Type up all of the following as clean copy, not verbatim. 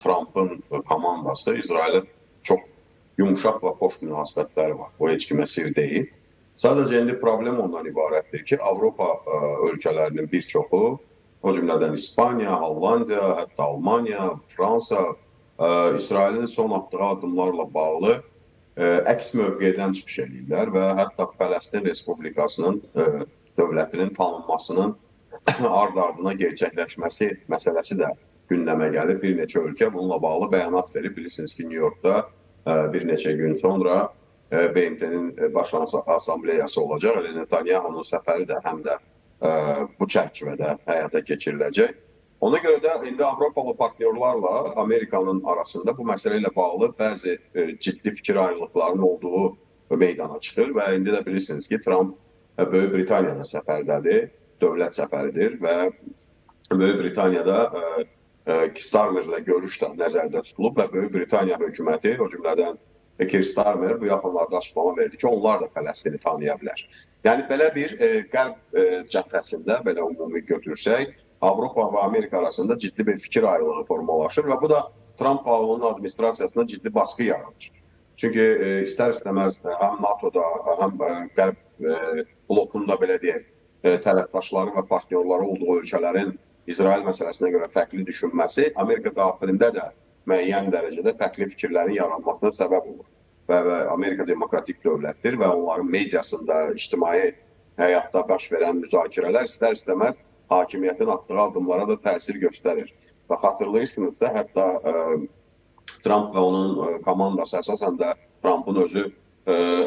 Trump'ın komandası İsrail'e çok yumuşaq və xoş münasibətləri var. Bu heç kimə sir deyil. Sadəcə indi problem ondan ibarətdir ki, Avropa ölkələrinin bir çoxu, o cümlədən İspaniya, Hollandiya, hətta Almaniya, Fransa, İsrailin son atdığı addımlarla bağlı əks mövqedən çıxış edirlər və hətta Fələstin Respublikasının dövlətinin tanınmasının ard-ardına gerçəkləşməsi məsələsi də gündəmə gəlir. Bir neçə ölkə bununla bağlı bəyanat verib. Bilirsiniz ki, New York'da bir neçə gün sonra BMT-nin Baş Assambleyası olacaq. Netanyahu'nun səfəri də həm də bu çərçivədə həyata keçiriləcək. Ona görə də indi Avropalı partnyorlarla Amerikanın arasında bu məsələ ilə bağlı bəzi ciddi fikir ayrılıqlarının olduğu meydana çıxır və indi də bilirsiniz ki, Trump Böyük Britaniyada səfərdədir, dövlət səfəridir və Böyük Britaniyada Starmer'la görüş də nəzərdə tutulub və Böyük Britaniya hökuməti, o cümlədən Keir Starmer bu yaxınlarda açıqlama verdi ki, onlar da Fələstini tanıya bilər. Yəni belə bir qərb cəbhəsində, belə ümumi götürsək, Avropa və Amerika arasında ciddi bir fikir ayrılığı formalaşır və bu da Trump və onun administrasiyasına ciddi baskı yaradır. Çünki istər-istəməz həm NATO'da, həm qərb blokunda belə deyək, tərəfdaşları və partnyorları olduğu ölkələrin İsrail məsələsinə görə fərqli düşünməsi Amerika daxilində də müəyyən dərəcədə fərqli fikirlərin yaranmasına səbəb olur. Və Amerika demokratik dövlətdir və onların mediasında, ictimai həyatda baş verən müzakirələr istər-istəməz hakimiyyətin atdığı addımlara da təsir göstərir. Və xatırlayırsınızsa, hətta Trump və onun komandası əsasən də Trump'ın özü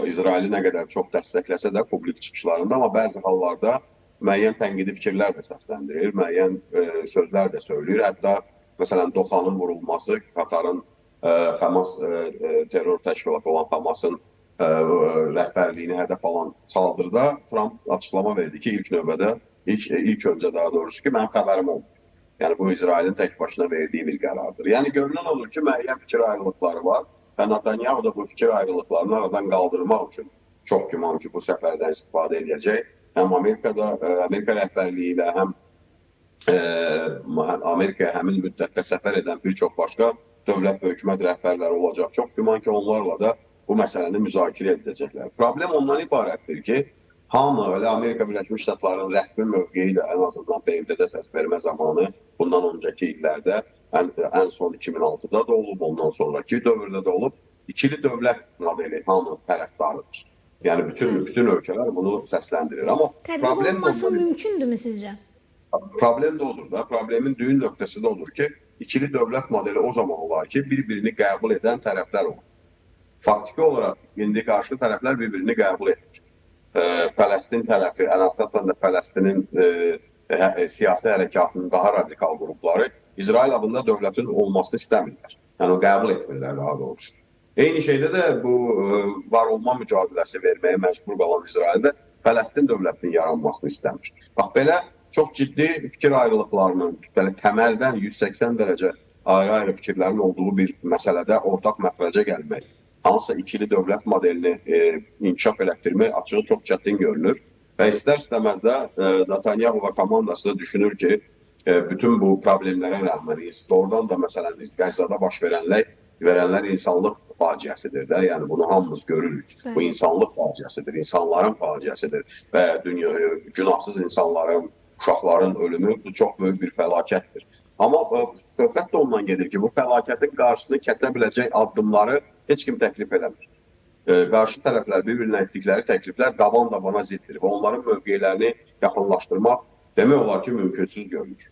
İsraili nə qədər çox dəstəkləsə də publik çıxışlarında, amma bəzi hallarda müəyyən tənqidi fikirlər də səsləndirir, müəyyən sözlər də söyləyir. Hətta məsələn Doxanın vurulması, Qatarın Həmas terror təşkilatı olan Həmasın rəhbərliyini hədəf alan saldırıda Trump açıqlama verdi ki, ilk növbədə, ilk öncə daha doğrusu ki, mənim xəbərim oldu. Yəni bu İsrailin tək başına verdiyi bir qərardır. Yəni görünən olur ki, müəyyən fikir ayrılıqları var və Netanyahu da bu fikir ayrılıqlarını aradan qaldırmaq üçün çox güman ki, bu səfərdən istifadə edəcək. Həm Amerika rəhbərliyi ilə, həm Amerikaya həmin müddətdə səfər edən bir çox başqa dövlət və hökumət rəhbərləri olacaq. Çox güman ki, onlarla da bu məsələni müzakirə edəcəklər. Problem ondan ibarətdir ki, hamı, elə Amerika Birləşmiş Ştatlarının rəsmi mövqeyi də ən azından BMT-də səs vermə zamanı bundan öncəki illərdə, ən son 2006-da da olub, ondan sonraki dövrdə də olub, ikili dövlət modeli hamı tərəfdarıdır. Yəni bütün ölkələr bunu səsləndirir. Amma tətbiq olunması mümkündürmü sizcə? Problem də odur da, problemin düyün nöqtəsi də odur ki, ikili dövlət modeli o zaman olar ki, bir-birini qəbul edən tərəflər olur. Faktiki olaraq indi qarşı tərəflər bir-birini qəbul edir. Fələstin tərəfi, ən əsasən də Fələstinin siyasi hərəkatının daha radikal qrupları İsrail adında dövlətin olmasını istəmirlər. Yəni o qəbul etmirlər daha doğrusu. Eyni şeydə də bu var olma mücadiləsi verməyə məcbur qalan İsraildə Fələstin dövlətinin yaranmasını istəmir. Bax, belə çox ciddi fikir ayrılıqlarının, belə təməldən 180 dərəcə ayrı-ayrı fikirlərin olduğu bir məsələdə ortaq məxrəcə gəlmək, hansısa ikili dövlət modelini inkişaf elətdirmək açığı çox çətin görünür. Və istər-istəməz də Netanyahu və komandası düşünür ki, bütün bu problemlərə rəğmən, doğrudan da məsələn Qəzzada baş verənlər insanlıq faciəsidir də, yəni bunu hamımız görürük. Bu insanlıq faciəsidir, insanların faciəsidir və günahsız insanların, uşaqların ölümü bu çox böyük bir fəlakətdir. Amma söhbət də ondan gedir ki, bu fəlakətin qarşısını kəsə biləcək addımları heç kim təklif eləmir. Qarşı tərəflər bir-birinə etdikləri təkliflər qaban-dabana ziddir və onların mövqelərini yaxınlaşdırmaq demək olar ki, mümkünsüz görünür.